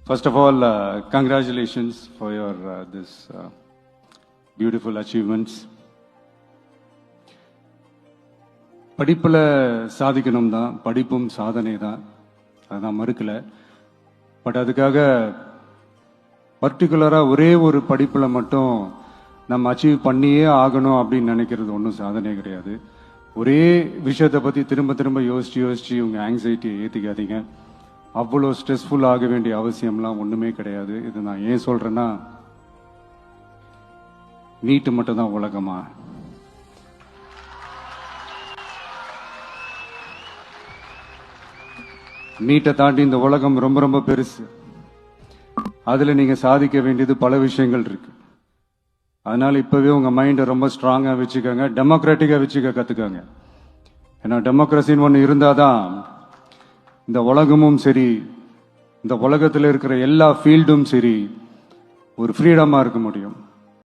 First of all, congratulations for your this beautiful achievements. படிப்புல சாதிக்கணும் தான், படிப்பும் சாதனை தான், அதான் மறுக்கல. பட் அதுக்காக பர்டிகுலரா ஒரே ஒரு படிப்புல மட்டும் நம்ம அச்சீவ் பண்ணியே ஆகணும் அப்படின்னு நினைக்கிறது ஒன்றும் சாதனை கிடையாது. ஒரே விஷயத்தை பத்தி திரும்ப திரும்ப யோசிச்சு உங்க ஆங்ஸைட்டியை ஏத்திக்காதீங்க. அவ்வளோ ஸ்ட்ரெஸ்ஃபுல் ஆக வேண்டிய அவசியம்லாம் ஒண்ணுமே கிடையாது. இது நான் ஏன் சொல்றேன்னா, நீட்டு மட்டும் தான் உலகமா? நீட்டை தாண்டி இந்த உலகம் ரொம்ப ரொம்ப பெருசு. அதுல நீங்க சாதிக்க வேண்டியது பல விஷயங்கள் இருக்கு. அதனால இப்பவே உங்க மைண்டை ரொம்ப ஸ்ட்ராங்கா வச்சுக்கோங்க, டெமோக்ராட்டிக்கா வச்சுக்க கத்துக்கோங்க. ஏன்னா டெமோக்ரஸின்னு ஒன்று இருந்தாதான் இந்த உலகமும் சரி, இந்த உலகத்தில் இருக்கிற எல்லா ஃபீல்டும் சரி, ஒரு ஃப்ரீடமா இருக்க முடியும்.